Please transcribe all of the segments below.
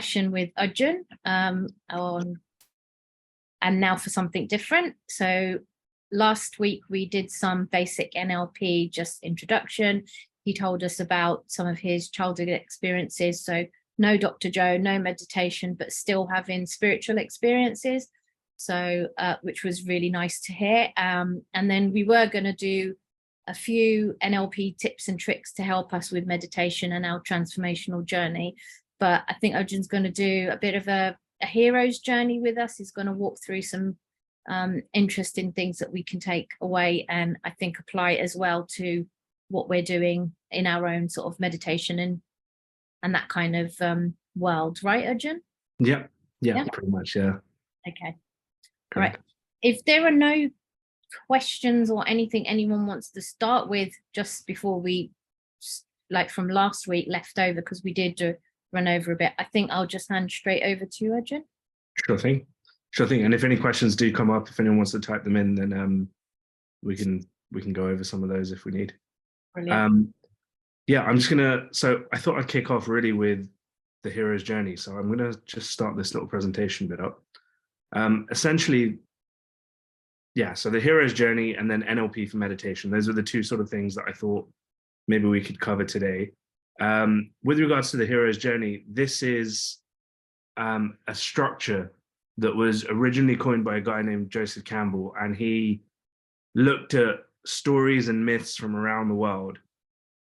session with Arjun and now for something different. So last week we did some basic NLP, just introduction. He told us about some of his childhood experiences. So no Dr. Joe, no meditation, but still having spiritual experiences. So which was really nice to hear. And then we were going to do a few NLP tips and tricks to help us with meditation and our transformational journey. But I think Arjun's going to do a bit of a hero's journey with us. He's going to walk through some interesting things that we can take away and I think apply as well to what we're doing in our own sort of meditation and that kind of world, right, Arjun? Yeah, pretty much, yeah. Okay. Correct. All right. If there are no questions or anything anyone wants to start with just before we, like from last week, left over, because we did run over a bit, I think I'll just hand straight over to you, Arjun. Sure thing. And if any questions do come up, if anyone wants to type them in, then we can go over some of those if we need. Brilliant. Yeah, so I thought I'd kick off really with the hero's journey. So I'm gonna just start this little presentation bit up. Essentially, yeah, so the hero's journey and then NLP for meditation. Those are the two sort of things that I thought maybe we could cover today. With regards to the hero's journey, this is a structure that was originally coined by a guy named Joseph Campbell, and he looked at stories and myths from around the world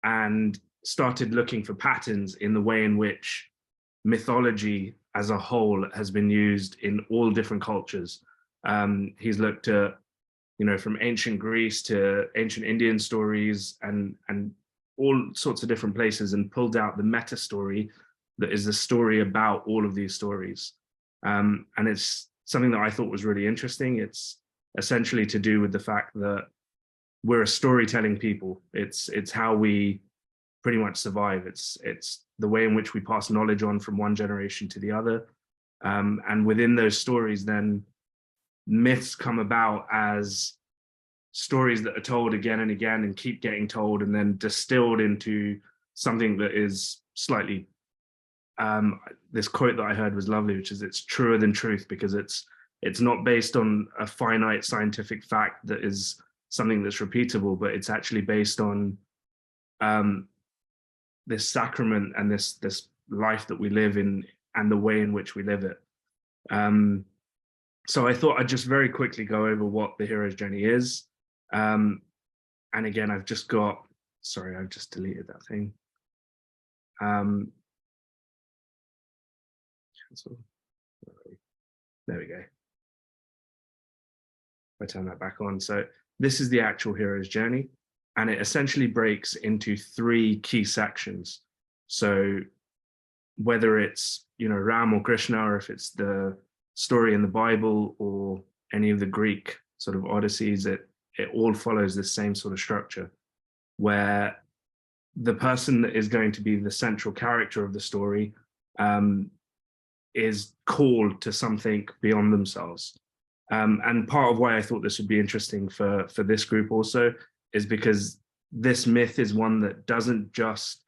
and started looking for patterns in the way in which mythology as a whole has been used in all different cultures. He's looked at, from ancient Greece to ancient Indian stories and all sorts of different places, and pulled out the meta story that is the story about all of these stories. And it's something that I thought was really interesting. It's essentially to do with the fact that we're a storytelling people. It's how we pretty much survive. It's the way in which we pass knowledge on from one generation to the other. And within those stories, then myths come about as stories that are told again and again and keep getting told and then distilled into something that is slightly, this quote that I heard was lovely, which is it's truer than truth, because it's not based on a finite scientific fact that is something that's repeatable, but it's actually based on this sacrament and this life that we live in and the way in which we live it. So I thought I'd just very quickly go over what the hero's journey is. And again, I've just deleted that thing. There we go. If I turn that back on. So this is the actual hero's journey, and it essentially breaks into three key sections. So whether it's, Ram or Krishna, or if it's the story in the Bible or any of the Greek sort of Odysseys, it all follows this same sort of structure, where the person that is going to be the central character of the story is called to something beyond themselves. And part of why I thought this would be interesting for this group also is because this myth is one that doesn't just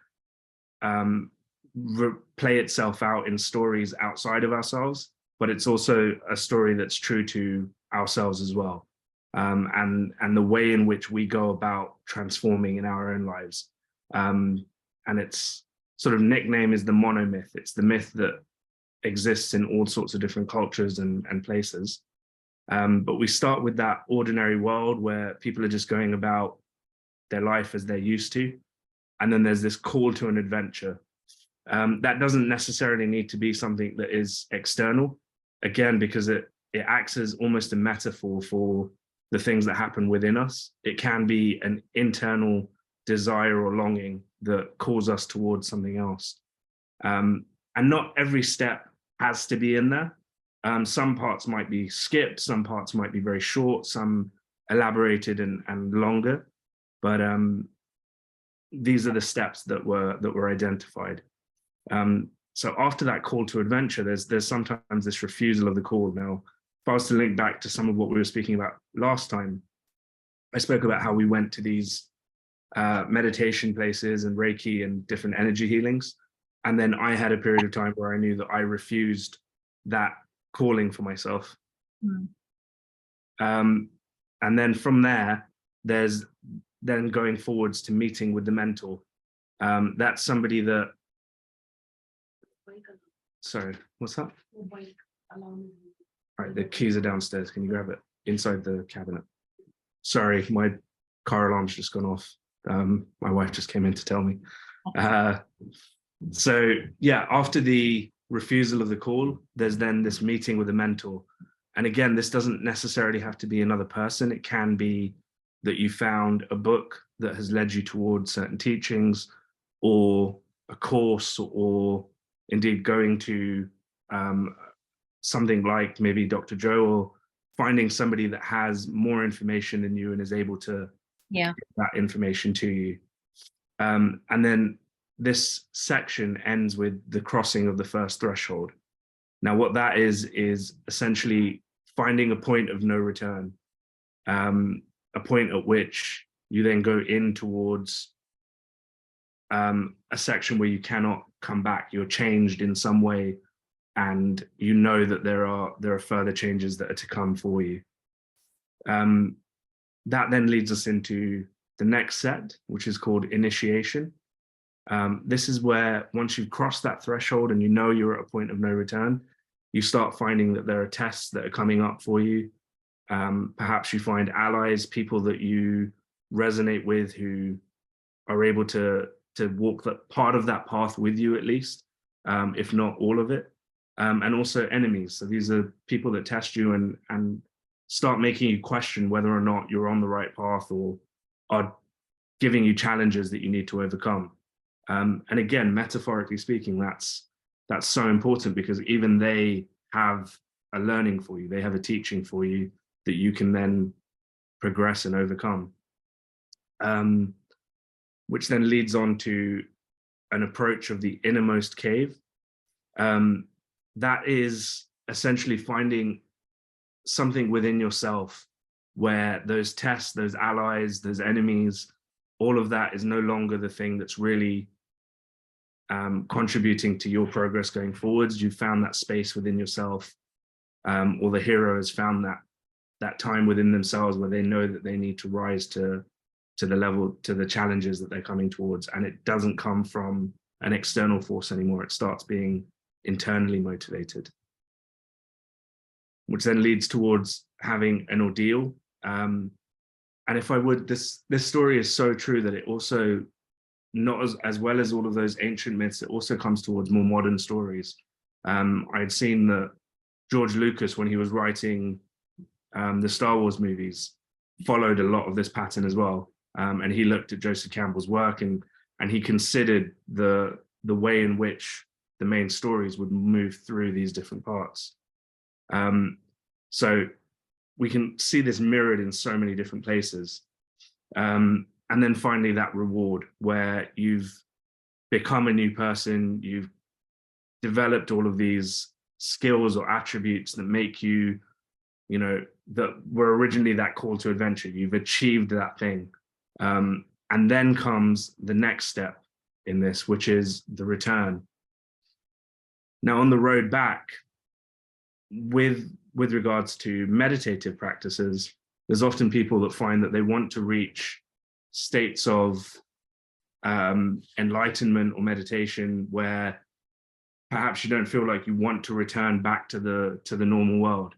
play itself out in stories outside of ourselves, but it's also a story that's true to ourselves as well. And the way in which we go about transforming in our own lives. And its sort of nickname is the monomyth. It's the myth that exists in all sorts of different cultures and places. But we start with that ordinary world where people are just going about their life as they're used to. And then there's this call to an adventure. That doesn't necessarily need to be something that is external, again, because it acts as almost a metaphor for the things that happen within us. It can be an internal desire or longing that calls us towards something else. And not every step has to be in there. Some parts might be skipped, some parts might be very short, some elaborated and longer. But these are the steps that were identified. So after that call to adventure, there's sometimes this refusal of the call. Now, if I was to link back to some of what we were speaking about last time, I spoke about how we went to these meditation places and Reiki and different energy healings. And then I had a period of time where I knew that I refused that calling for myself. And then from there, there's then going forwards to meeting with the mentor. That's somebody that, sorry, what's that? Right, the keys are downstairs. Can you grab it? Inside the cabinet. Sorry, my car alarm's just gone off. My wife just came in to tell me. So yeah, after the refusal of the call, there's then this meeting with a mentor. And again, this doesn't necessarily have to be another person. It can be that you found a book that has led you towards certain teachings, or a course, or indeed going to something like maybe Dr. Joe, or finding somebody that has more information than you and is able to give that information to you. And then this section ends with the crossing of the first threshold. Now, what that is essentially finding a point of no return, a point at which you then go in towards a section where you cannot come back. You're changed in some way, and you know that there are further changes that are to come for you. That then leads us into the next set, which is called initiation. This is where once you've crossed that threshold and you know you're at a point of no return, you start finding that there are tests that are coming up for you. Perhaps you find allies, people that you resonate with, who are able to walk that part of that path with you, at least, if not all of it. And also enemies. So these are people that test you and start making you question whether or not you're on the right path, or are giving you challenges that you need to overcome. And again, metaphorically speaking, that's so important, because even they have a learning for you. They have a teaching for you that you can then progress and overcome. Which then leads on to an approach of the innermost cave. That is essentially finding something within yourself where those tests, those allies, those enemies, all of that is no longer the thing that's really contributing to your progress going forwards. You've found that space within yourself, or the hero has found that time within themselves where they know that they need to rise to the level, to the challenges that they're coming towards. And it doesn't come from an external force anymore. It starts being internally motivated, which then leads towards having an ordeal. And if I would, this story is so true that it also, not as well as all of those ancient myths, it also comes towards more modern stories. I had seen that George Lucas, when he was writing the Star Wars movies, followed a lot of this pattern as well. And he looked at Joseph Campbell's work, and he considered the way in which the main stories would move through these different parts. So we can see this mirrored in so many different places. And then finally, that reward, where you've become a new person, you've developed all of these skills or attributes that make you, that were originally that call to adventure. You've achieved that thing. And then comes the next step in this, which is the return. Now, on the road back, with regards to meditative practices, there's often people that find that they want to reach states of enlightenment or meditation where perhaps you don't feel like you want to return back to the normal world.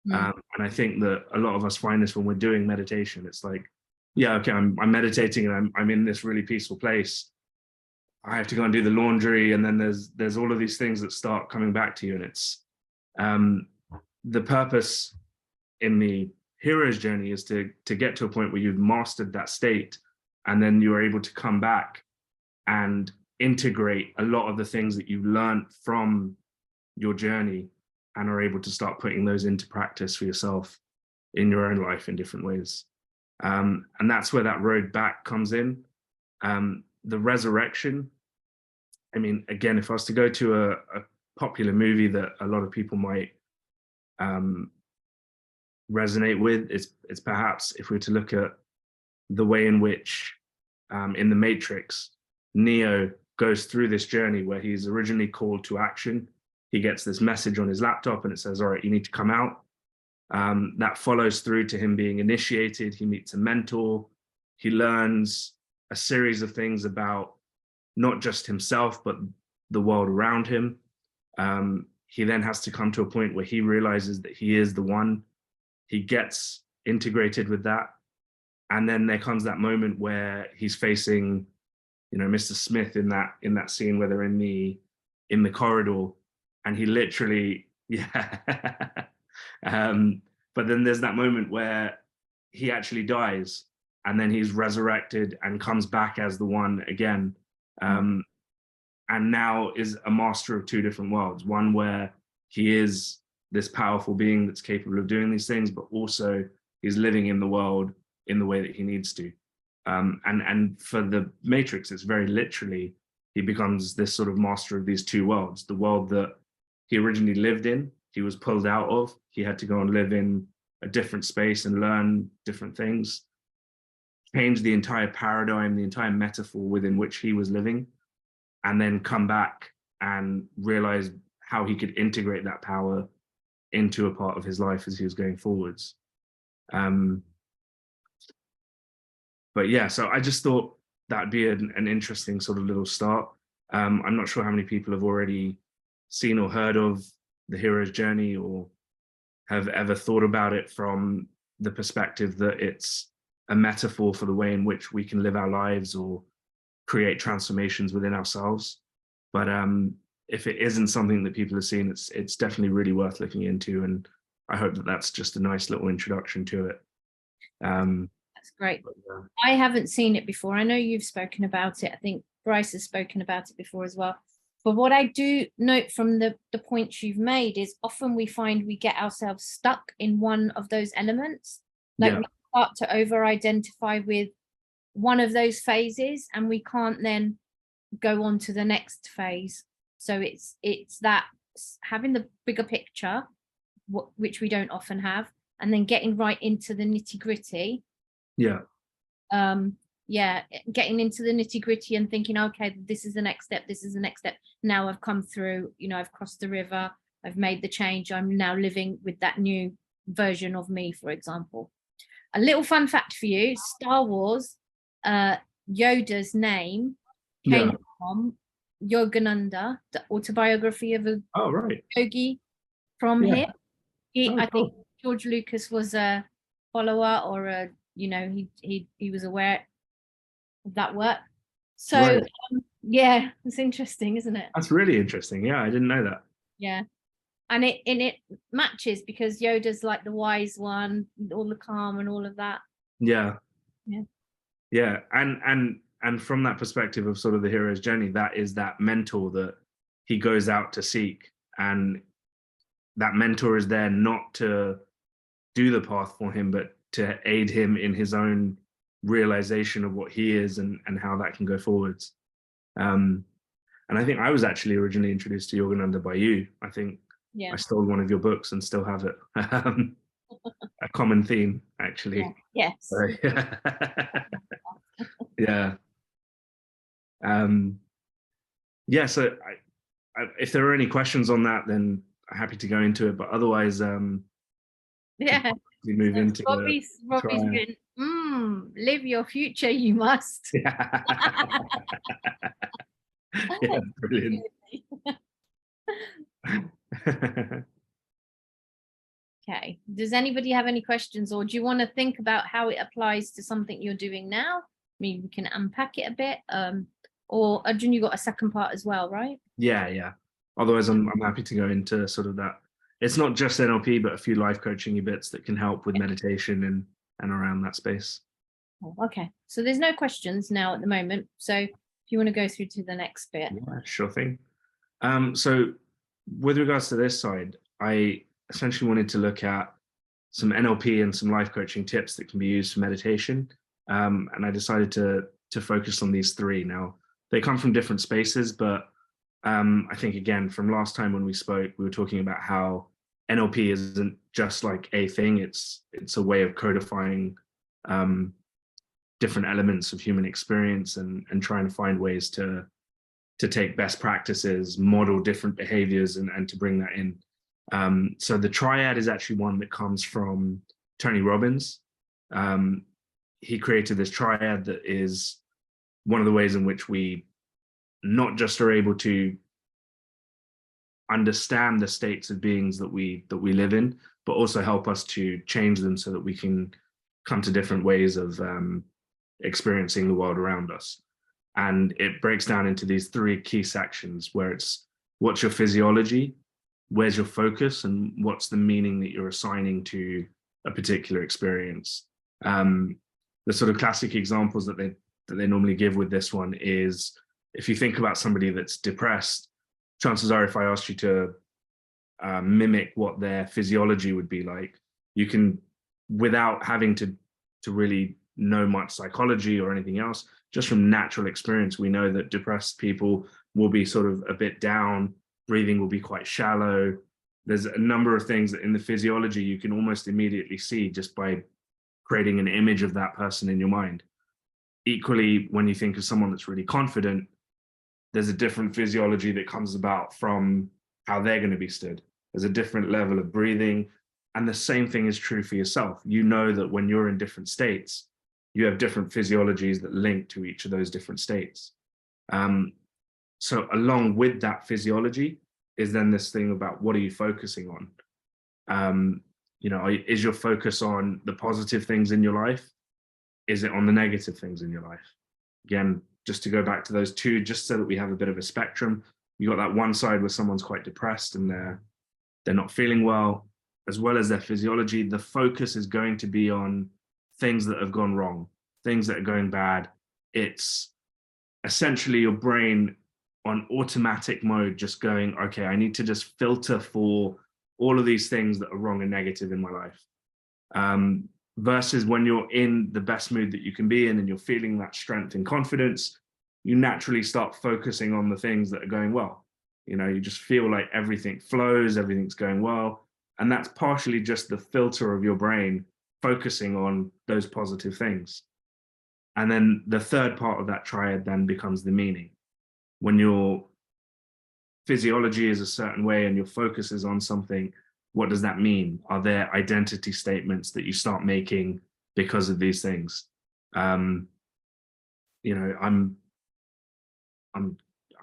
And I think that a lot of us find this when we're doing meditation. It's like, yeah, okay, I'm meditating and I'm in this really peaceful place. I have to go and do the laundry, and then there's all of these things that start coming back to you, and it's the purpose in the hero's journey is to get to a point where you've mastered that state, and then you're able to come back and integrate a lot of the things that you've learned from your journey, and are able to start putting those into practice for yourself in your own life in different ways. And that's where that road back comes in. The resurrection, I mean, again, if I was to go to a popular movie that a lot of people might resonate with, it's perhaps, if we were to look at the way in which in the Matrix, Neo goes through this journey where he's originally called to action. He gets this message on his laptop and it says, all right, you need to come out. That follows through to him being initiated. He meets a mentor. He learns a series of things about not just himself, but the world around him. He then has to come to a point where he realizes that he is the one. He gets integrated with that. And then there comes that moment where he's facing, Mr. Smith in that scene where they're in the corridor, and he literally, yeah. But then there's that moment where he actually dies, and then he's resurrected and comes back as the one again. And now is a master of two different worlds, one where he is this powerful being that's capable of doing these things, but also he's living in the world in the way that he needs to. And for the Matrix, it's very literally, he becomes this sort of master of these two worlds. The world that he originally lived in, he was pulled out of. He had to go and live in a different space and learn different things, change the entire paradigm, the entire metaphor within which he was living, and then come back and realize how he could integrate that power into a part of his life as he was going forwards. But yeah, so I just thought that'd be an interesting sort of little start. I'm not sure how many people have already seen or heard of the hero's journey or have ever thought about it from the perspective that it's a metaphor for the way in which we can live our lives or create transformations within ourselves. But if it isn't something that people have seen, it's definitely really worth looking into. And I hope that that's just a nice little introduction to it. That's great. I haven't seen it before. I know you've spoken about it. I think Bryce has spoken about it before as well. But what I do note from the points you've made is often we find we get ourselves stuck in one of those elements. Like we start to over-identify with one of those phases and we can't then go on to the next phase. So it's that having the bigger picture, which we don't often have, and then getting right into the nitty-gritty. Getting into the nitty-gritty and thinking, okay, this is the next step, this is the next step. Now I've come through, I've crossed the river, I've made the change, I'm now living with that new version of me, for example. A little fun fact for you, Star Wars, Yoda's name came from Yogananda, the autobiography of a yogi from here. I think George Lucas was a follower or he was aware of that work. So it's interesting, isn't it? That's really interesting. Yeah, I didn't know that. Yeah. And it matches because Yoda's like the wise one, all the calm and all of that. Yeah. And from that perspective of sort of the hero's journey, that is that mentor that he goes out to seek, and that mentor is there not to do the path for him, but to aid him in his own realization of what he is and how that can go forwards. And I think I was actually originally introduced to Yogananda by you. I think I stole one of your books and still have it. A common theme, actually. Yes. So if there are any questions on that, then I'm happy to go into it. But otherwise, we move into Robbie's good. Live your future, you must. Yeah, brilliant. Okay. Does anybody have any questions, or do you want to think about how it applies to something you're doing now? I mean, we can unpack it a bit. Or Arjun, you got a second part as well, right? Yeah. Otherwise, I'm happy to go into sort of that. It's not just NLP, but a few life coaching bits that can help with meditation and around that space. Okay. So there's no questions now at the moment. So if you want to go through to the next bit. Yeah, sure thing. So with regards to this side, I essentially wanted to look at some NLP and some life coaching tips that can be used for meditation. And I decided to focus on these three. Now, they come from different spaces, but I think, again, from last time when we spoke, we were talking about how NLP isn't just like a thing. It's a way of codifying different elements of human experience and trying to find ways to to take best practices, model different behaviors, and to bring that in. So the triad is actually one that comes from Tony Robbins. He created this triad that is one of the ways in which we not just are able to understand the states of beings that we live in, but also help us to change them so that we can come to different ways of experiencing the world around us. And it breaks down into these three key sections where it's what's your physiology, where's your focus, and what's the meaning that you're assigning to a particular experience. The sort of classic examples that they normally give with this one is, if you think about somebody that's depressed, chances are if I asked you to mimic what their physiology would be like, you can, without having to really know much psychology or anything else, just from natural experience, we know that depressed people will be sort of a bit down, breathing will be quite shallow. There's a number of things that in the physiology you can almost immediately see just by creating an image of that person in your mind. Equally, when you think of someone that's really confident, there's a different physiology that comes about from how they're going to be stood. There's a different level of breathing. And the same thing is true for yourself. You know that when you're in different states, you have different physiologies that link to each of those different states. So along with that physiology is then this thing about what are you focusing on? Is your focus on the positive things in your life? Is it on the negative things in your life? Again, just to go back to those two, just so that we have a bit of a spectrum, you got that one side where someone's quite depressed and they're not feeling well, as well as their physiology. The focus is going to be on things that have gone wrong, things that are going bad. It's essentially your brain on automatic mode, just going, okay, I need to just filter for all of these things that are wrong and negative in my life. Versus when you're in the best mood that you can be in and you're feeling that strength and confidence, you naturally start focusing on the things that are going well. You just feel like everything flows, everything's going well. And that's partially just the filter of your brain focusing on those positive things. And then the third part of that triad then becomes the meaning. When your physiology is a certain way and your focus is on something, what does that mean? Are there identity statements that you start making because of these things? I'm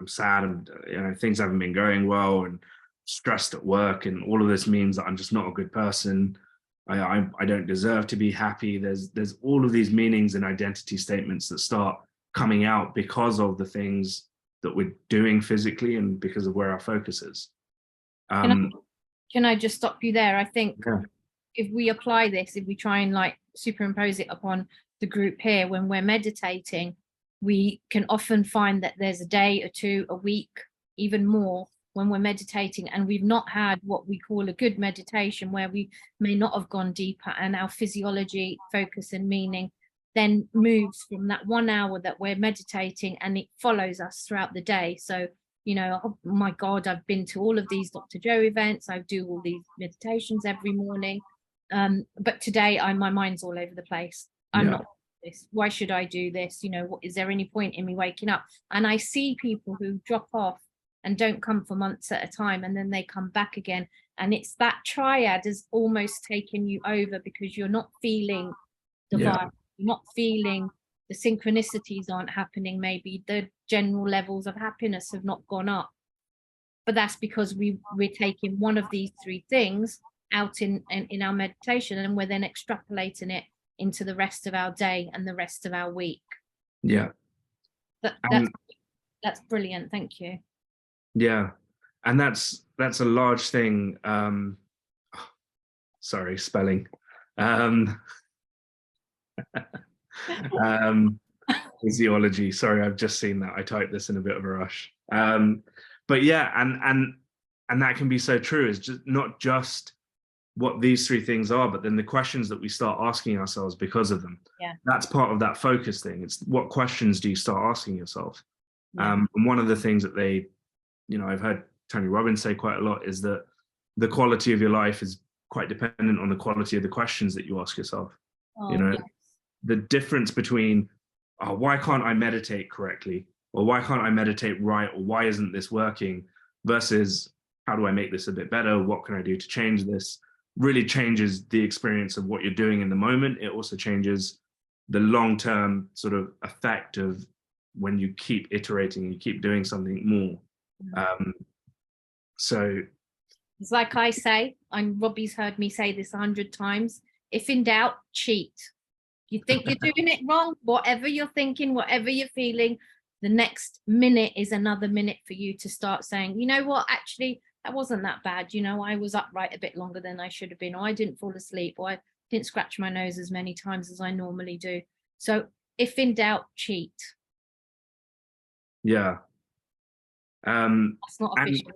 sad, and things haven't been going well, and stressed at work, and all of this means that I'm just not a good person. I don't deserve to be happy. There's all of these meanings and identity statements that start coming out because of the things that we're doing physically and because of where our focus is. Can I just stop you there? I think yeah. If we apply this, if we try and like superimpose it upon the group here, when we're meditating, we can often find that there's a day or two, a week, even more, when we're meditating and we've not had what we call a good meditation, where we may not have gone deeper, and our physiology, focus and meaning then moves from that 1 hour that we're meditating, and it follows us throughout the day. So oh my God, I've been to all of these Dr. Joe events, I do all these meditations every morning, but today my mind's all over the place. I'm not this. Why should I do this? Is there any point in me waking up? And I see people who drop off and don't come for months at a time, and then they come back again, and it's that triad has almost taken you over, because you're not feeling the vibe, you're not feeling the synchronicities aren't happening, maybe the general levels of happiness have not gone up, but that's because we're taking one of these three things out in our meditation, and we're then extrapolating it into the rest of our day and the rest of our week. That's brilliant, thank you. And that's a large thing. Sorry, spelling. Physiology, sorry, I've just seen that. I typed this in a bit of a rush. But yeah, and that can be so true. It's just not just what these three things are, but then the questions that we start asking ourselves because of them. That's part of that focus thing. It's what questions do you start asking yourself? And one of the things that I've heard Tony Robbins say quite a lot is that the quality of your life is quite dependent on the quality of the questions that you ask yourself. The difference between, why can't I meditate correctly? or why can't I meditate right, or why isn't this working, versus how do I make this a bit better? What can I do to change this? Really changes the experience of what you're doing in the moment. It also changes the long-term sort of effect of when you keep iterating, you keep doing something more. So it's like I say, and Robbie's heard me say this 100 times, if in doubt, cheat. You think you're doing it wrong, whatever you're thinking, whatever you're feeling, the next minute is another minute for you to start saying, you know what, actually, that wasn't that bad. You know, I was upright a bit longer than I should have been, or I didn't fall asleep, or I didn't scratch my nose as many times as I normally do. So if in doubt, cheat. yeah. That's not official.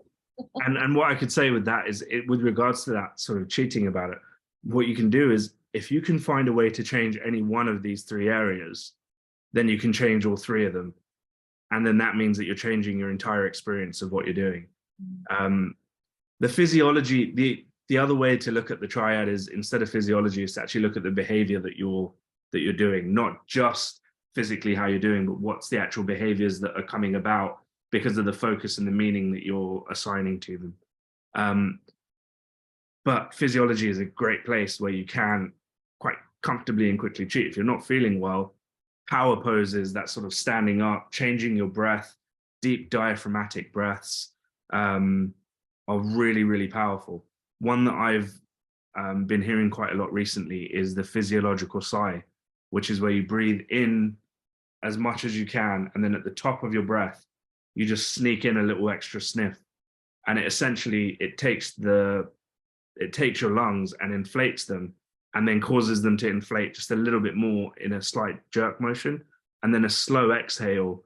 And what I could say with that is, with regards to that sort of cheating about it, what you can do is, if you can find a way to change any one of these three areas, then you can change all three of them. And then that means that you're changing your entire experience of what you're doing. The physiology, the other way to look at the triad is, instead of physiology, is to actually look at the behavior that you're doing, not just physically how you're doing, but what's the actual behaviors that are coming about because of the focus and the meaning that you're assigning to them. But physiology is a great place where you can quite comfortably and quickly cheat. If you're not feeling well, power poses, that sort of standing up, changing your breath, deep diaphragmatic breaths, are really, really powerful. One that I've been hearing quite a lot recently is the physiological sigh, which is where you breathe in as much as you can, and then at the top of your breath, you just sneak in a little extra sniff. And it essentially, it takes your lungs and inflates them, and then causes them to inflate just a little bit more in a slight jerk motion. And then a slow exhale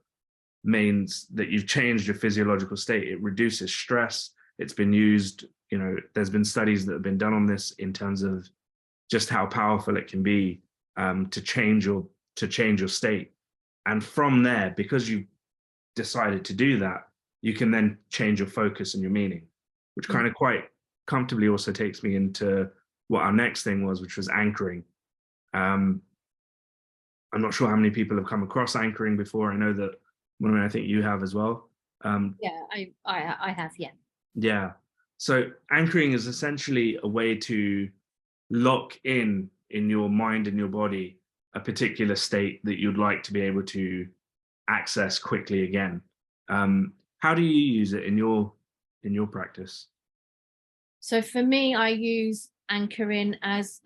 means that you've changed your physiological state. It reduces stress. It's been used, you know, there's been studies that have been done on this in terms of just how powerful it can be to change your state. And from there, because you've decided to do that, you can then change your focus and your meaning, which kind of quite comfortably also takes me into what our next thing was, which was anchoring. I'm not sure how many people have come across anchoring before. I know that, I think you have as well. Yeah, I have, yeah. Yeah. So anchoring is essentially a way to lock in your mind and your body a particular state that you'd like to be able to access quickly again. How do you use it in your practice? So for me, I use anchoring as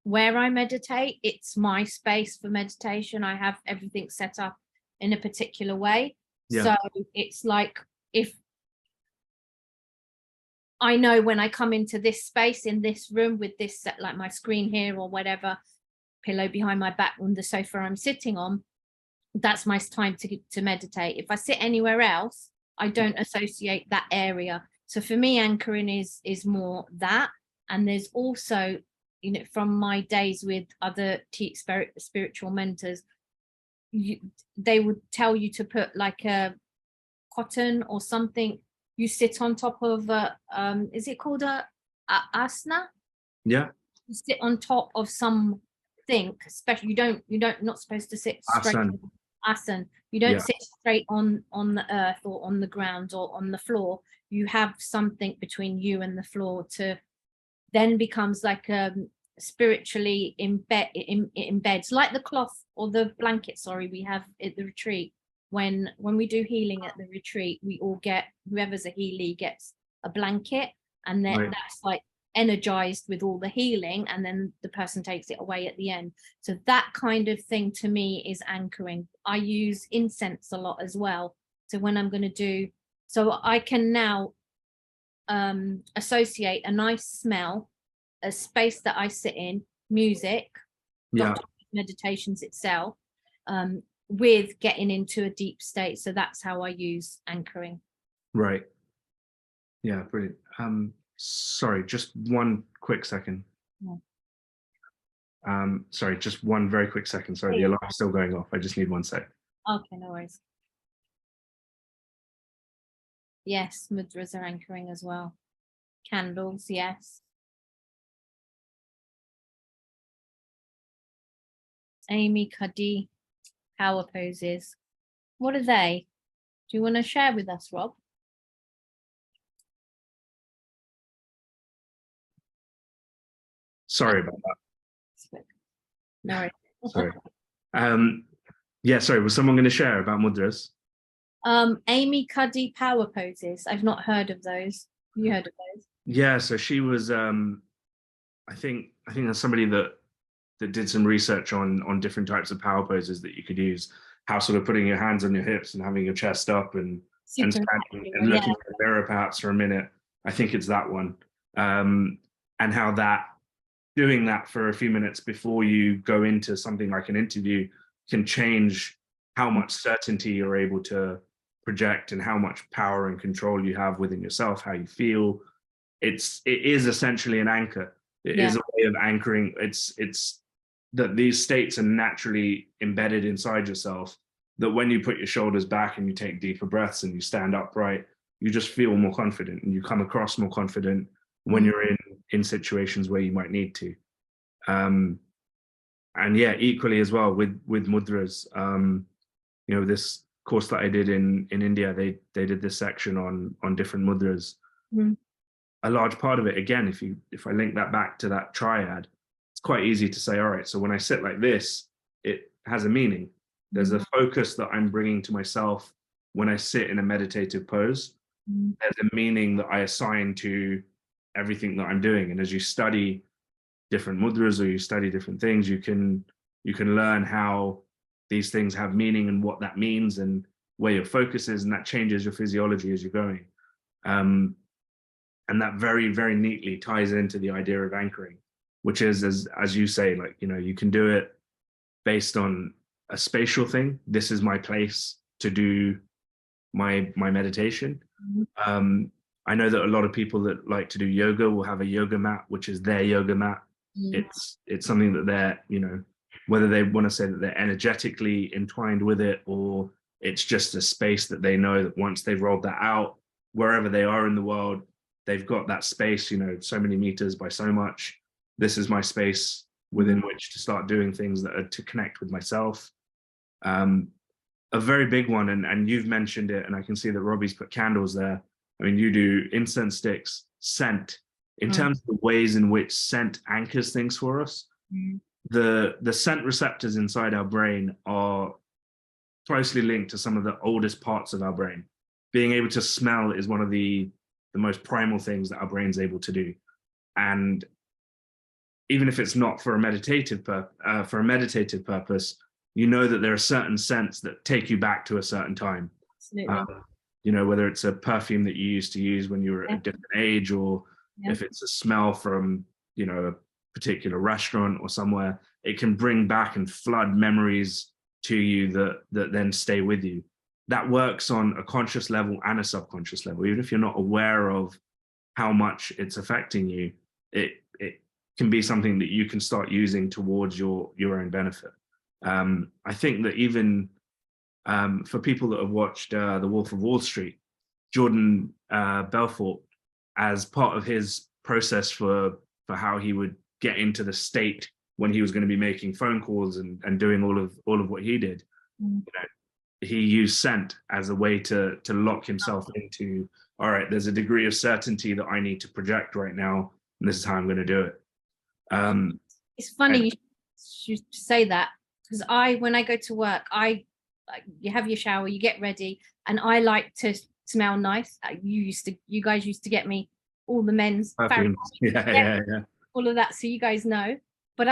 where I meditate. It's my space for meditation. I have everything set up in a particular way. Yeah. So it's like, if I know when I come into this space in this room with this set, like my screen here or whatever, pillow behind my back on the sofa I'm sitting on, that's my time to meditate. If I sit anywhere else, I don't associate that area. So for me, anchoring is more that. And there's also, you know, from my days with other spiritual mentors, they would tell you to put like a cotton or something. You sit on top of is it called a asana? Yeah. You sit on top of something special. You're not supposed to sit straight. Asana. You don't sit straight on the earth or on the ground or on the floor. You have something between you and the floor, to then becomes like spiritually embeds, like the cloth or the blanket, sorry, we have at the retreat. When we do healing at the retreat, we all get, whoever's a healie gets a blanket, and then that's like energized with all the healing, and then the person takes it away at the end. So that kind of thing to me is anchoring. I use incense a lot as well. So when I'm going to do, so I can now associate a nice smell, a space that I sit in, music, meditations itself, with getting into a deep state. So that's how I use anchoring. Right. Yeah, brilliant. Sorry, just one quick second. Sorry, just one very quick second. Sorry, the alarm's still going off. I just need 1 sec. Okay, no worries. Yes, mudras are anchoring as well. Candles, yes. Amy Cuddy, power poses. What are they? Do you want to share with us, Rob? Sorry about that. No worries. Sorry. Yeah, sorry. Was someone going to share about mudras? Amy Cuddy power poses. I've not heard of those. Have you heard of those? Yeah, so she was. I think there's somebody that did some research on different types of power poses that you could use. How sort of putting your hands on your hips and having your chest up and Super standing and looking at the mirror perhaps for a minute. I think it's that one. And how that doing that for a few minutes before you go into something like an interview can change how much certainty you're able to project and how much power and control you have within yourself, how you feel. It is essentially an anchor. It is a way of anchoring. It's that these states are naturally embedded inside yourself, that when you put your shoulders back and you take deeper breaths and you stand upright, you just feel more confident and you come across more confident when you're in situations where you might need to. And yeah, equally as well with mudras, you know, this course that I did in India, they did this section on different mudras. A large part of it, again, if I link that back to that triad, it's quite easy to say, all right, so when I sit like this, it has a meaning. There's a focus that I'm bringing to myself when I sit in a meditative pose. There's a meaning that I assign to everything that I'm doing. And as you study different mudras or you study different things, you can learn how these things have meaning and what that means and where your focus is, and that changes your physiology as you're going. And that very, very neatly ties into the idea of anchoring, which is, as you say, like, you know, you can do it based on a spatial thing. This is my place to do my meditation. I know that a lot of people that like to do yoga will have a yoga mat, which is their yoga mat. It's something that they're, you know, whether they want to say that they're energetically entwined with it, or it's just a space that they know that once they've rolled that out, wherever they are in the world, they've got that space, you know, so many meters by so much. This is my space within which to start doing things that are to connect with myself. A very big one, and you've mentioned it, and I can see that Robbie's put candles there. I mean, you do incense sticks, scent. In terms of the ways in which scent anchors things for us, the scent receptors inside our brain are closely linked to some of the oldest parts of our brain. Being able to smell is one of the most primal things that our brain's able to do. And even if it's not for a meditative purpose, you know that there are certain scents that take you back to a certain time. You know, whether it's a perfume that you used to use when you were at a different age, or if it's a smell from, you know, a particular restaurant or somewhere, it can bring back and flood memories to you that then stay with you. That works on a conscious level and a subconscious level. Even if you're not aware of how much it's affecting you, it can be something that you can start using towards your own benefit. I think that even for people that have watched The Wolf of Wall Street, Jordan Belfort, as part of his process for how he would get into the state when he was going to be making phone calls and doing all of what he did, you know, he used scent as a way to lock himself into, all right, there's a degree of certainty that I need to project right now, and this is how I'm going to do it. It's funny you say that, because when I go to work, you have your shower, you get ready, and I like to smell nice. You guys used to get me all the men's perfumes. Yeah. all of that, so you guys know. But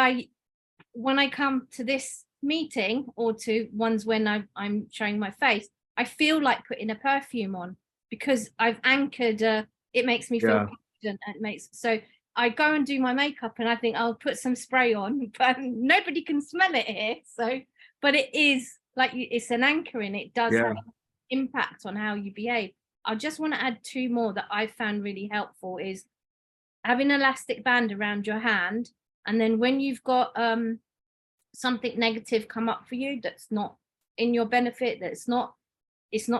when I come to this meeting or to ones when I'm showing my face, I feel like putting a perfume on, because I've anchored. It makes me feel confident. And so I go and do my makeup and I think I'll put some spray on, but nobody can smell it here. So, but it is like it's an anchoring. It does have an impact on how you behave. I just want to add two more that I found really helpful is having an elastic band around your hand, and then when you've got something negative come up for you that's not in your benefit, it's not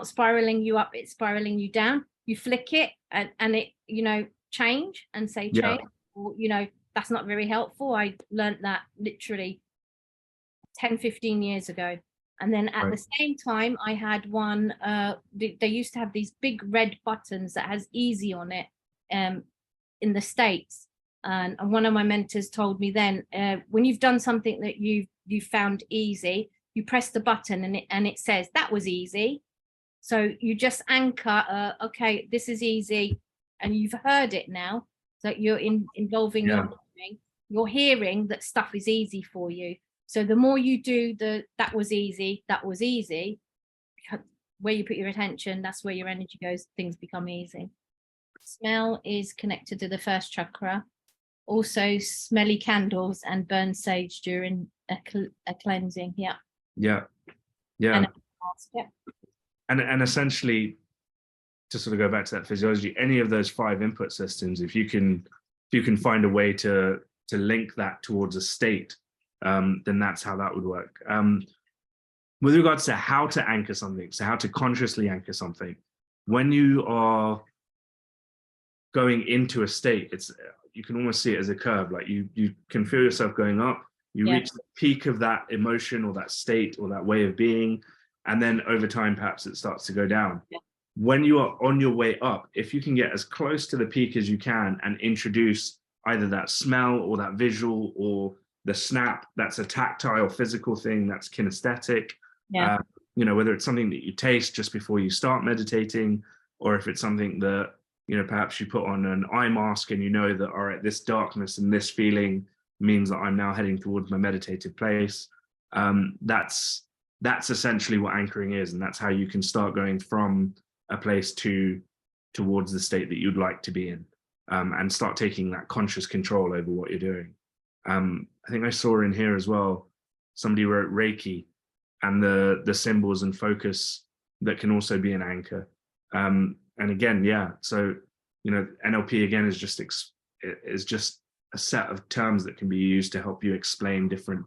spiraling you up, it's spiraling you down, you flick it and it, you know, change and say change, or, you know, that's not very helpful. I learned that literally 10-15 years ago. And then at Right. the same time, I had one, they used to have these big red buttons that has easy on it in the States. And one of my mentors told me then, when you've done something that you found easy, you press the button and it says that was easy. So you just anchor, okay, this is easy, and you've heard it now. So you're involving your hearing. You're hearing that stuff is easy for you. So the more you do that was easy, where you put your attention, that's where your energy goes, things become easy. Smell is connected to the first chakra. Also smelly candles and burn sage during a cleansing. Yeah. And essentially, to sort of go back to that physiology, any of those 5 input systems, if you can find a way to link that towards a state, then that's how that would work. With regards to how to anchor something, so how to consciously anchor something, when you are going into a state, you can almost see it as a curve. Like you can feel yourself going up, you reach the peak of that emotion or that state or that way of being, and then over time, perhaps it starts to go down. When you are on your way up, if you can get as close to the peak as you can and introduce either that smell or that visual or the snap, that's a tactile, physical thing, that's kinesthetic. Whether it's something that you taste just before you start meditating, or if it's something that, perhaps you put on an eye mask and that, all right, this darkness and this feeling means that I'm now heading towards my meditative place. That's essentially what anchoring is. And that's how you can start going from a place towards the state that you'd like to be in, and start taking that conscious control over what you're doing. I think I saw in here as well, somebody wrote Reiki and the symbols and focus that can also be an anchor. And again, so, NLP again is just a set of terms that can be used to help you explain different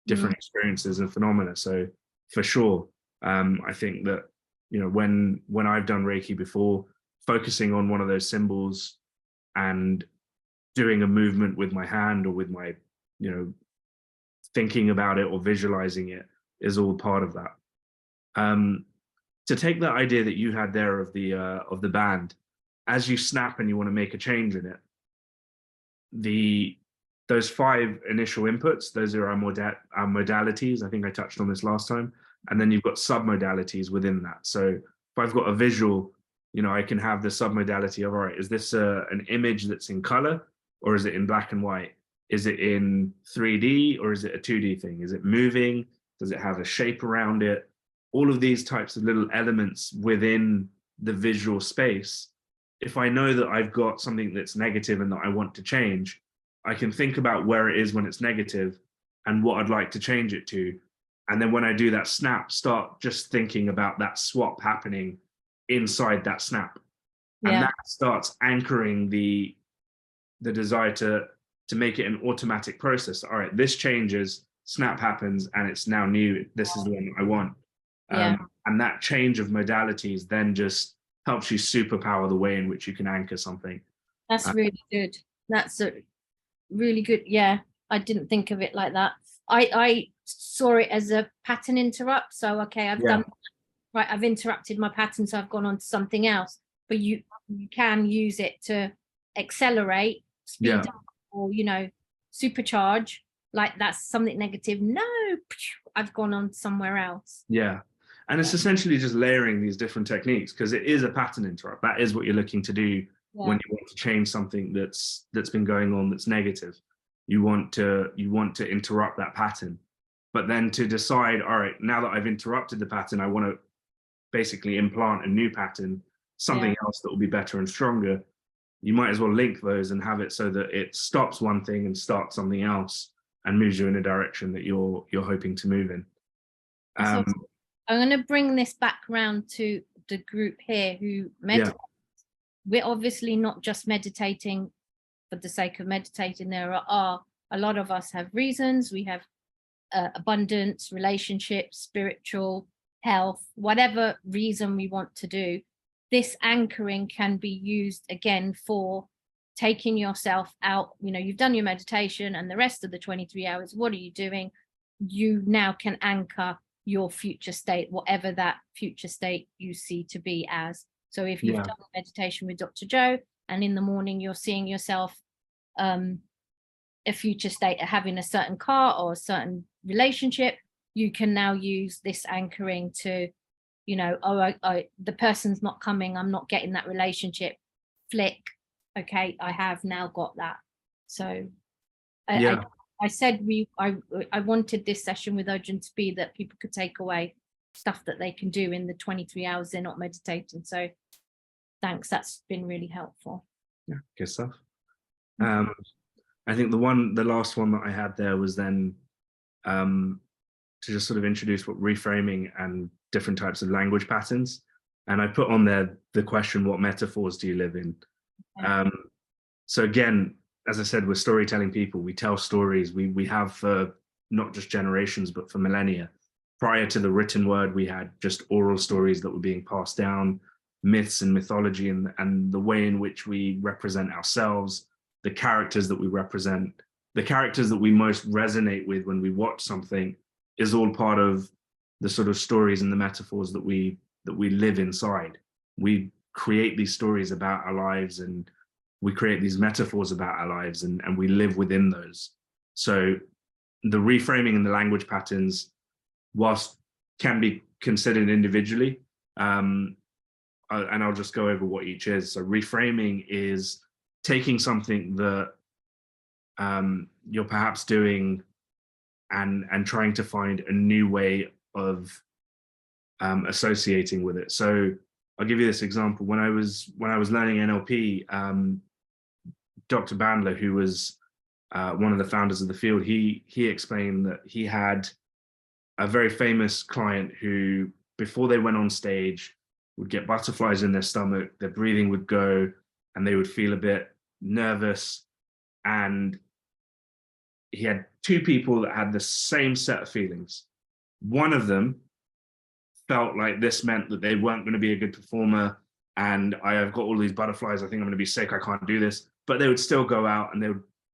experiences and phenomena. So for sure, I think that, when I've done Reiki before, focusing on one of those symbols and doing a movement with my hand or with my, thinking about it or visualizing it is all part of that. To take that idea that you had there of the band, as you snap and you want to make a change in it, those 5 initial inputs, those are our modalities. I think I touched on this last time. And then you've got submodalities within that. So if I've got a visual, I can have the submodality of, all right, is this an image that's in color, or is it in black and white? Is it in 3D, or is it a 2D thing? Is it moving? Does it have a shape around it? All of these types of little elements within the visual space. If I know that I've got something that's negative and that I want to change, I can think about where it is when it's negative and what I'd like to change it to. And then when I do that snap, start just thinking about that swap happening inside that snap. And that starts anchoring the desire to make it an automatic process. All right, this changes, snap happens, and it's now new. This is the one I want. And that change of modalities then just helps you superpower the way in which you can anchor something. That's really good. That's a really good. I didn't think of it like that. I saw it as a pattern interrupt. So, okay, I've done, right, I've interrupted my pattern, so I've gone on to something else. But you can use it to accelerate, speed up, or, supercharge. Like that's something negative. No, I've gone on somewhere else. And it's essentially just layering these different techniques, because it is a pattern interrupt. That is what you're looking to do when you want to change something that's been going on that's negative. You want to interrupt that pattern, but then to decide, all right, now that I've interrupted the pattern, I want to basically implant a new pattern, something else that will be better and stronger. You might as well link those and have it so that it stops one thing and starts something else and moves you in a direction that you're hoping to move in. So I'm going to bring this back around to the group here who meditate. We're obviously not just meditating for the sake of meditating. There are a lot of us have reasons. We have abundance, relationships, spiritual, health, whatever reason we want to do. This anchoring can be used again for taking yourself out. You've done your meditation and the rest of the 23 hours, what are you doing? You now can anchor your future state, whatever that future state you see to be as. So if you've done meditation with Dr. Joe, and in the morning you're seeing yourself a future state of having a certain car or a certain relationship, you can now use this anchoring to, you know, the person's not coming, I'm not getting that relationship, flick, okay, I have now got that. So I said I wanted this session with Arjun to be that people could take away stuff that they can do in the 23 hours they're not meditating. So thanks, that's been really helpful. Yeah, good stuff. I think the last one that I had there was then to just sort of introduce what reframing and different types of language patterns. And I put on there the question, what metaphors do you live in? Okay. So again, as I said, we're storytelling people. We tell stories. We have for not just generations, but for millennia. Prior to the written word, we had just oral stories that were being passed down, myths and mythology, and the way in which we represent ourselves, the characters that we represent, the characters that we most resonate with when we watch something is all part of the sort of stories and the metaphors that we live inside. We create these stories about our lives, and we create these metaphors about our lives, and we live within those. So the reframing and the language patterns, whilst can be considered individually, and I'll just go over what each is. So reframing is taking something that you're perhaps doing and trying to find a new way of associating with it. So I'll give you this example. When I was learning NLP, Dr. Bandler, who was one of the founders of the field, he explained that he had a very famous client who, before they went on stage, would get butterflies in their stomach, their breathing would go, and they would feel a bit nervous. And he had two people that had the same set of feelings. One of them felt like this meant that they weren't going to be a good performer, and I have got all these butterflies, I think I'm going to be sick, I can't do this. But they would still go out and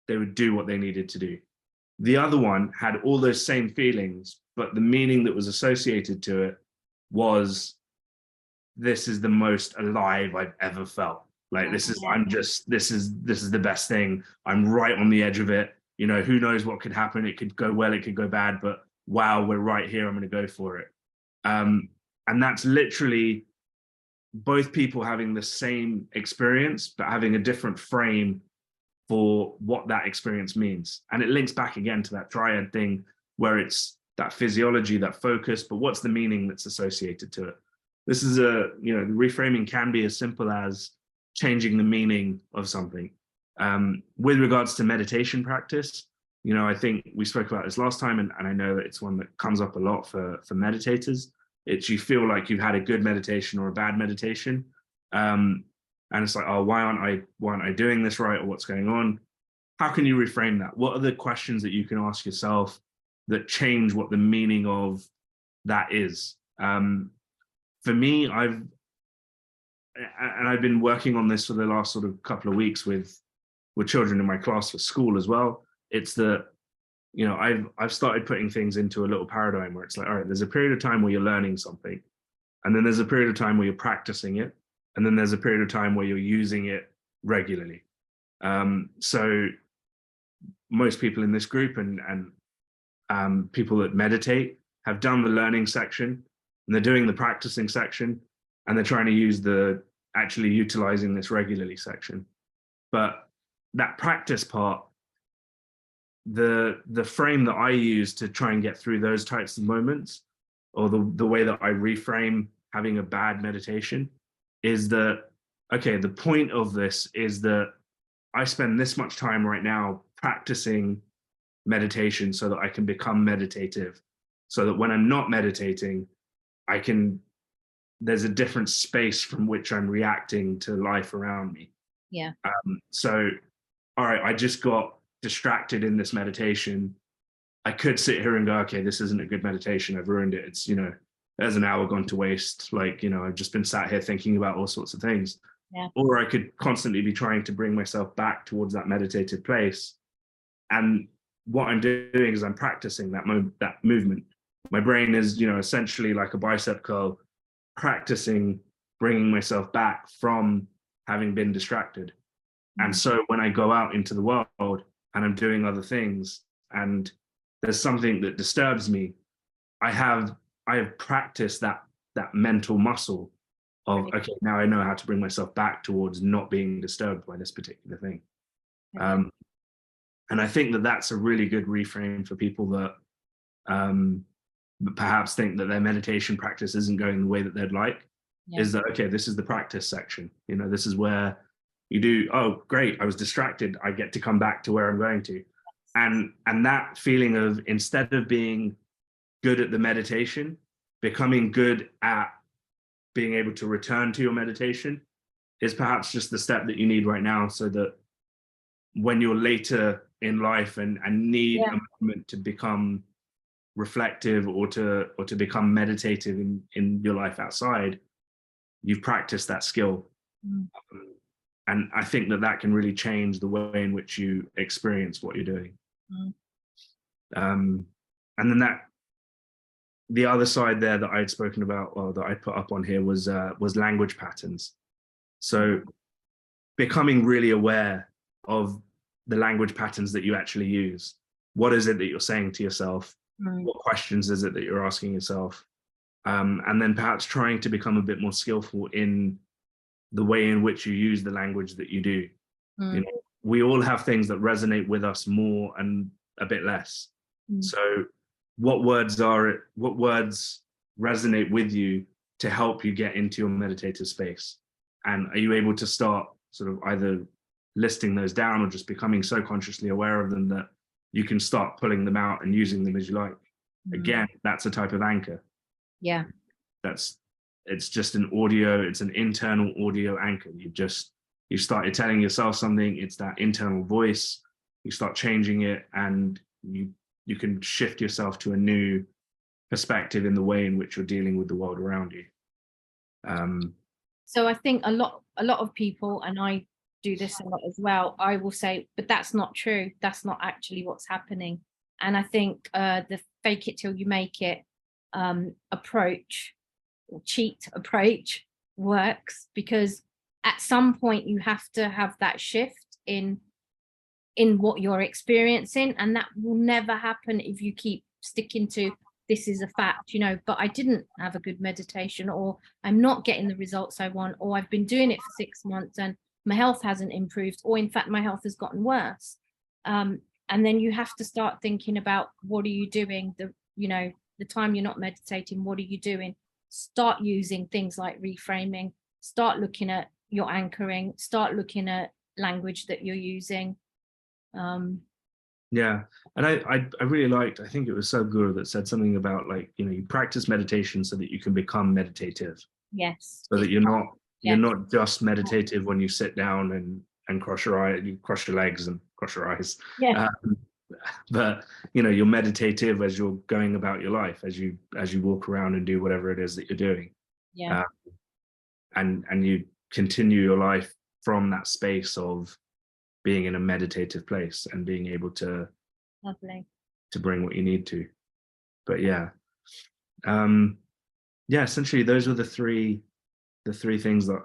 they would do what they needed to do. The other one had all those same feelings, but the meaning that was associated to it was, this is the most alive I've ever felt. Like, this is the best thing. I'm right on the edge of it. You know, who knows what could happen? It could go well, it could go bad, but wow, we're right here. I'm going to go for it. And that's literally both people having the same experience, but having a different frame for what that experience means. And it links back again to that triad thing where it's that physiology, that focus, but what's the meaning that's associated to it? This is the reframing can be as simple as changing the meaning of something. With regards to meditation practice, I think we spoke about this last time, and I know that it's one that comes up a lot for meditators. It's, you feel like you've had a good meditation or a bad meditation. And it's like, oh, why aren't I doing this right, or what's going on? How can you reframe that? What are the questions that you can ask yourself that change what the meaning of that is? For me, I've been working on this for the last sort of couple of weeks with children in my class for school as well. It's that, I've started putting things into a little paradigm where it's like, all right, there's a period of time where you're learning something, and then there's a period of time where you're practicing it, and then there's a period of time where you're using it regularly. So most people in this group and people that meditate have done the learning section, and they're doing the practicing section, and they're trying to use the actually utilizing this regularly section. But that practice part, the frame that I use to try and get through those types of moments, or the way that I reframe having a bad meditation, is that, okay, the point of this is that I spend this much time right now practicing meditation so that I can become meditative, so that when I'm not meditating, there's a different space from which I'm reacting to life around me. Yeah. So, all right, I just got distracted in this meditation. I could sit here and go, okay, this isn't a good meditation. I've ruined it. It's, there's an hour gone to waste. Like, I've just been sat here thinking about all sorts of things. Yeah. Or I could constantly be trying to bring myself back towards that meditative place. And what I'm doing is I'm practicing that movement. my brain is, you know, essentially like a bicep curl, practicing bringing myself back from having been distracted. And so when I go out into the world and I'm doing other things and there's something that disturbs me, I have practiced that mental muscle of, okay, now I know how to bring myself back towards not being disturbed by this particular thing. And I think that that's a really good reframe for people that perhaps think that their meditation practice isn't going the way that they'd like. Is that, okay, this is the practice section. You know, this is where you do, oh, great, I was distracted. I get to come back to where I'm going to. And that feeling of, instead of being good at the meditation, becoming good at being able to return to your meditation is perhaps just the step that you need right now, so that when you're later in life and need a moment to become reflective or to become meditative in your life outside, you've practiced that skill. And I think that can really change the way in which you experience what you're doing. And then the other side there that I had spoken about, or that I put up on here, was language patterns. So becoming really aware of the language patterns that you actually use. What is it that you're saying to yourself? What questions is it that you're asking yourself? And then perhaps trying to become a bit more skillful in the way in which you use the language that you do. You know, we all have things that resonate with us more and a bit less. So what words resonate with you to help you get into your meditative space? And are you able to start sort of either listing those down or just becoming so consciously aware of them that you can start pulling them out and using them as you like? Again, that's a type of anchor. It's just an internal audio anchor. You started telling yourself something, it's that internal voice, you start changing it, and you can shift yourself to a new perspective in the way in which you're dealing with the world around you. So I think a lot of people, and I do this a lot as well, I will say, but that's not true. That's not actually what's happening. And I think the fake it till you make it approach, or cheat approach, works, because at some point you have to have that shift in what you're experiencing, and that will never happen if you keep sticking to, this is a fact, you know, but I didn't have a good meditation, or I'm not getting the results I want, or I've been doing it for 6 months and my health hasn't improved, or in fact my health has gotten worse. And then you have to start thinking about, what are you doing the time you're not meditating? What are you doing? Start using things like reframing, start looking at your anchoring, start looking at language that you're using. Yeah, and I really liked, I think it was Sadhguru that said something about, like, you know, you practice meditation so that you can become meditative. Yes. So that you're not just meditative when you sit down and cross your eye, you cross your legs and cross your eyes. But you know, you're meditative as you're going about your life, as you walk around and do whatever it is that you're doing. And you continue your life from that space of being in a meditative place and being able to bring what you need to. But essentially those were the three things that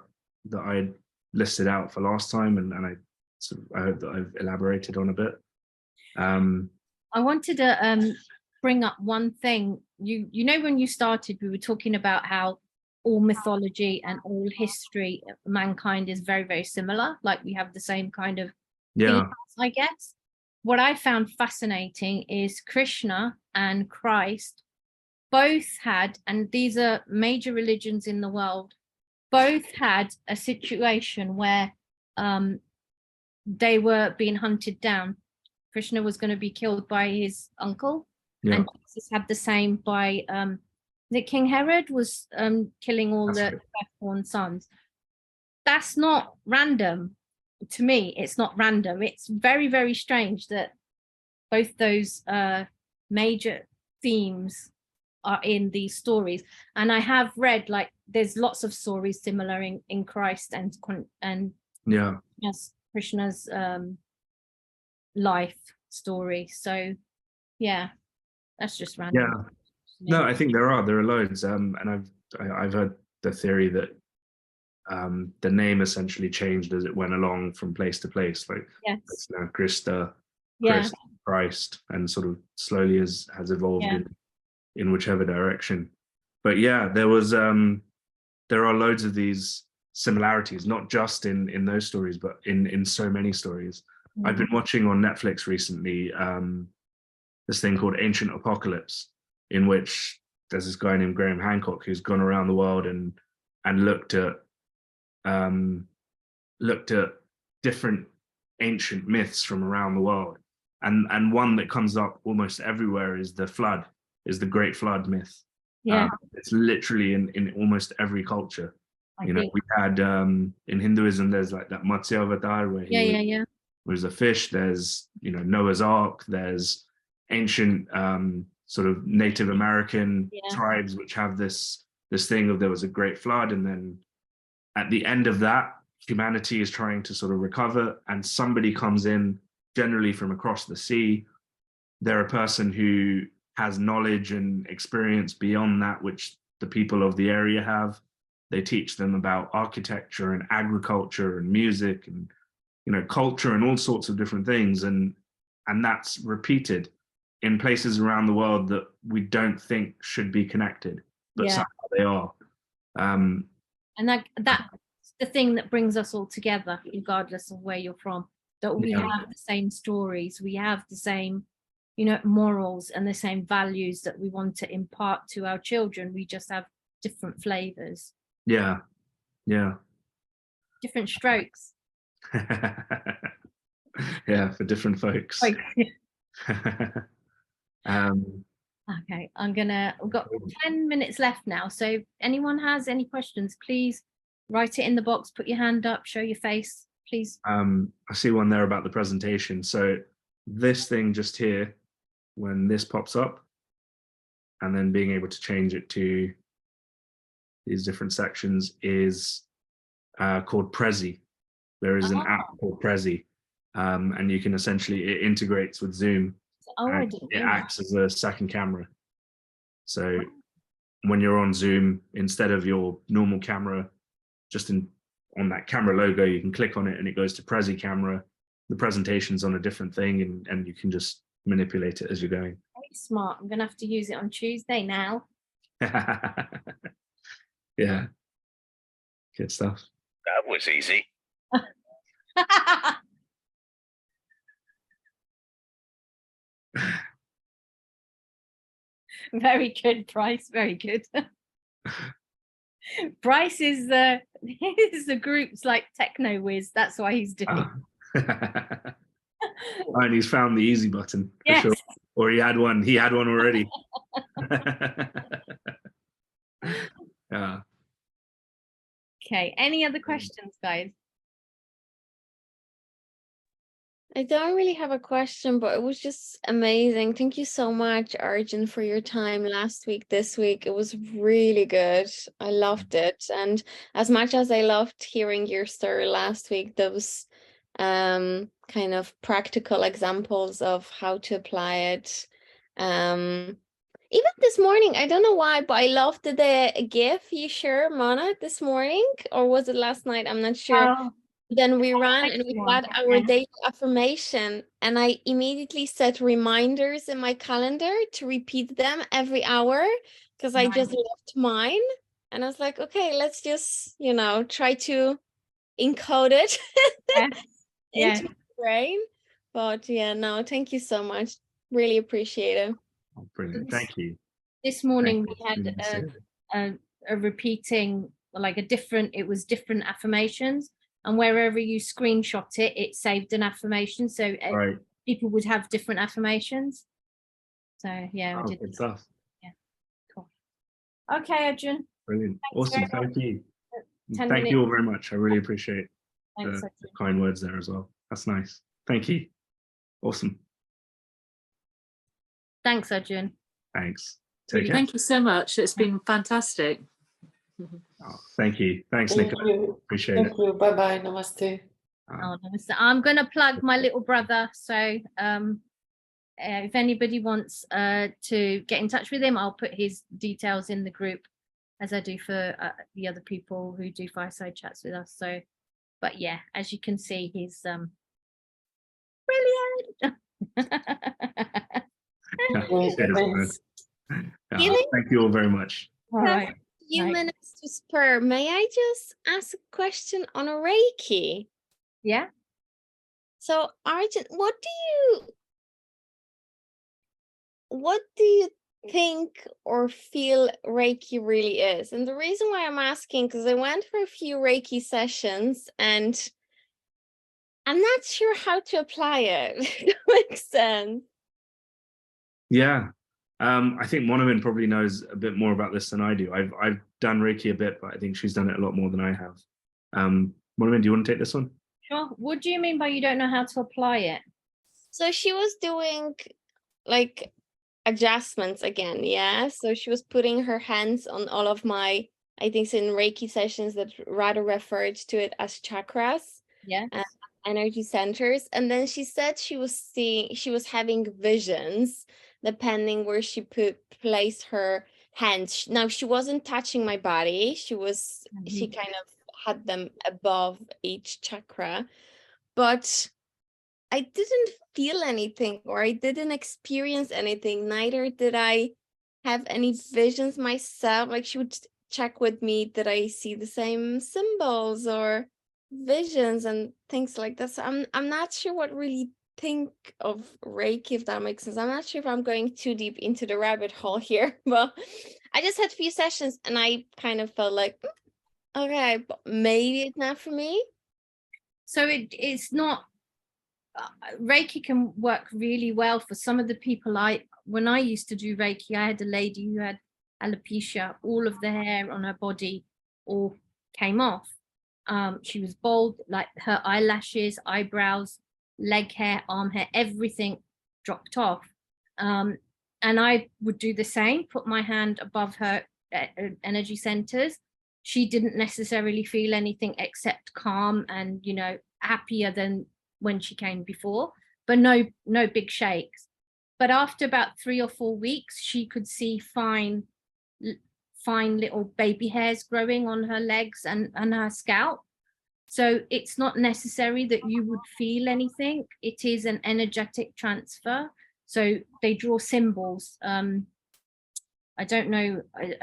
I listed out for last time, and I hope that I've elaborated on a bit. I wanted to bring up one thing. You know, when you started, we were talking about how all mythology and all history of mankind is very, very similar. Like, we have the same kind of themes, I guess. What I found fascinating is Krishna and Christ both had, and these are major religions in the world, both had a situation where they were being hunted down. Krishna was going to be killed by his uncle, and Jesus had the same by the King Herod was killing all the firstborn sons. That's not random. To me, it's not random. It's very, very strange that both those major themes are in these stories. And I have read, like, there's lots of stories similar in Christ and yes, Krishna's life story. So yeah, that's just random. No, I think there are loads. And I've heard the theory that the name essentially changed as it went along from place to place. Like it's now Krista, Chris, Christ, and sort of slowly has evolved in whichever direction. But yeah, there are loads of these similarities, not just in those stories, but in so many stories. I've been watching on Netflix recently this thing called Ancient Apocalypse, in which there's this guy named Graham Hancock who's gone around the world and looked at different ancient myths from around the world, and one that comes up almost everywhere is the Great Flood myth. It's literally in almost every culture. We had in Hinduism, there's like that Matsya Avatar where he was a fish. There's Noah's Ark. There's ancient sort of Native American tribes which have this thing of there was a great flood, and then at the end of that, humanity is trying to sort of recover, and somebody comes in, generally from across the sea. They're a person who has knowledge and experience beyond that which the people of the area have. They teach them about architecture and agriculture and music and culture and all sorts of different things, and that's repeated in places around the world that we don't think should be connected, but somehow they are. And that's the thing that brings us all together, regardless of where you're from, that we have the same stories, we have the same morals and the same values that we want to impart to our children. We just have different flavors, different strokes. For different folks. Okay, we've got 10 minutes left now, so if anyone has any questions, please write it in the box, put your hand up, show your face, please. I see one there about the presentation. So this thing just here, when this pops up, and then being able to change it to these different sections is called Prezi. There is an app called Prezi, and you can it integrates with Zoom. It acts as a second camera. So when you're on Zoom, instead of your normal camera, just on that camera logo, you can click on it and it goes to Prezi camera. The presentation's on a different thing, and you can just manipulate it as you're going. Very smart. I'm gonna have to use it on Tuesday now. Yeah, good stuff. That was easy. Very good, Bryce. Very good. Bryce is the group's like techno whiz. That's why he's doing. And he's found the easy button for sure. Or he had one already. Okay, any other questions, guys? I don't really have a question, but it was just amazing. Thank you so much, Arjun, for your time last week, this week. It was really good. I loved it. And as much as I loved hearing your story last week, those kind of practical examples of how to apply it. Even this morning, I don't know why, but I loved the GIF you shared, Mona, this morning, or was it last night? I'm not sure. Then we ran and we had our daily affirmation, and I immediately set reminders in my calendar to repeat them every hour because I just loved mine. And I was like, okay, let's just, try to encode it into my brain. But thank you so much. Really appreciate it. Oh, brilliant. Thank you. This morning we had a repeating, like it was different affirmations. And wherever you screenshot it, it saved an affirmation. So people would have different affirmations. So yeah, we did. Good stuff. Yeah, cool. Okay, Arjun. Brilliant. Awesome. Thank you. Thank you all very much. I really appreciate the kind words there as well. That's nice. Thank you. Awesome. Thanks, Arjun. Thanks. Take care. Thank you so much. It's been fantastic. Oh, thank you. Thanks, Nicola. Appreciate it. Thank you. Bye-bye. Namaste. Namaste. I'm going to plug my little brother. So if anybody wants to get in touch with him, I'll put his details in the group, as I do for the other people who do fireside chats with us. So, but yeah, as you can see, he's brilliant. Thank you all very much. All right. Few Right. minutes to spare. May I just ask a question on a Reiki? Yeah. So, Arjun, what do you think or feel Reiki really is? And the reason why I'm asking, because I went for a few Reiki sessions and I'm not sure how to apply it. That makes sense. Yeah. I think Monomin probably knows a bit more about this than I do. I've done Reiki a bit, but I think she's done it a lot more than I have. Monomin, do you want to take this one? Sure. What do you mean by you don't know how to apply it? So she was doing like adjustments again, yeah. So she was putting her hands on all of my, I think in Reiki sessions that rather referred to it as chakras. Yeah. Energy centers. And then she said she was having visions depending where she placed her hands. Now she wasn't touching my body. She kind of had them above each chakra, but I didn't feel anything or I didn't experience anything. Neither did I have any visions myself. Like she would check with me, did I see the same symbols or visions and things like that. So I'm not sure what really think of Reiki, if that makes sense. I'm not sure if I'm going too deep into the rabbit hole here, but I just had a few sessions and I kind of felt like, okay, but maybe it's not for me. So it's not. Reiki can work really well for some of the people. When I used to do Reiki, I had a lady who had alopecia. All of the hair on her body all came off. She was bald, like her eyelashes, eyebrows, leg hair, arm hair, everything dropped off. And I would do the same, put my hand above her energy centers. She didn't necessarily feel anything except calm and, happier than when she came before, but no big shakes. But after about 3 or 4 weeks, she could see fine little baby hairs growing on her legs and her scalp. So it's not necessary that you would feel anything. It is an energetic transfer. So they draw symbols. I don't know. I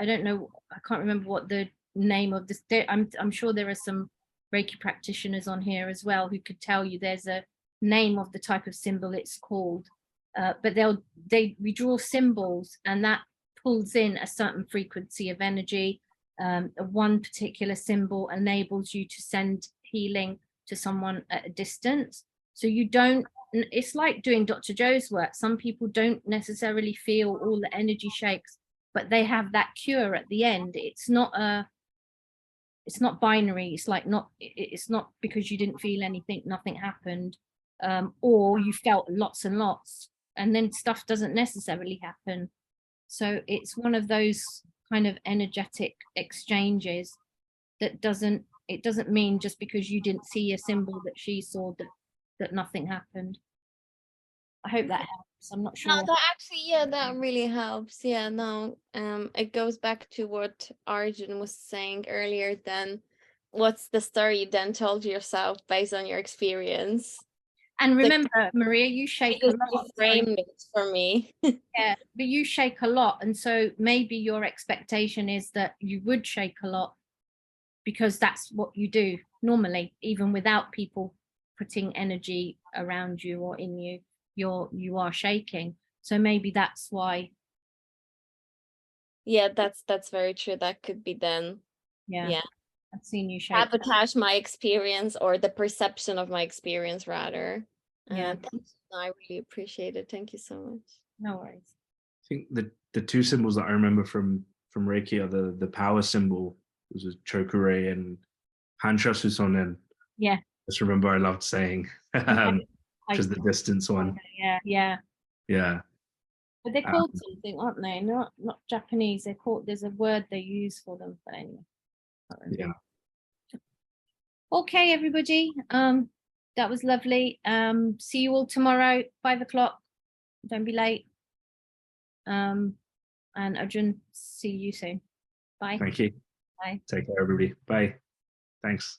can't remember what the name of this. I'm sure there are some Reiki practitioners on here as well who could tell you there's a name of the type of symbol it's called. But we draw symbols and that pulls in a certain frequency of energy. One particular symbol enables you to send healing to someone at a distance. So it's like doing Dr. Joe's work. Some people don't necessarily feel all the energy shakes, but they have that cure at the end. It's not binary. It's not because you didn't feel anything, nothing happened, or you felt lots and lots, and then stuff doesn't necessarily happen. So it's one of those kind of energetic exchanges that doesn't mean just because you didn't see a symbol that she saw that nothing happened. I hope that helps. I'm not sure. No, that really helps. Yeah, no, it goes back to what Arjun was saying earlier. Then, what's the story you then told yourself based on your experience? And remember, Maria, you shake a lot. Framed it for me. Yeah, but you shake a lot, and so maybe your expectation is that you would shake a lot because that's what you do normally, even without people putting energy around you or in you. You are shaking, so maybe that's why. Yeah, that's very true. That could be then. Yeah, I've seen you shake. Sabotage my experience or the perception of my experience rather. Yeah, I really appreciate it. Thank you so much. No worries. I think the two symbols that I remember from Reiki are the power symbol, which is Chokure, and Hansha-Susonen. Yeah. Just remember I loved saying, which is the distance one. Yeah. But they're called something, aren't they? Not Japanese. They're called. There's a word they use for them. But anyway. Yeah. Okay, everybody. That was lovely. See you all tomorrow, 5 o'clock. Don't be late. And Arjun, see you soon. Bye. Thank you. Bye. Take care, everybody. Bye. Thanks.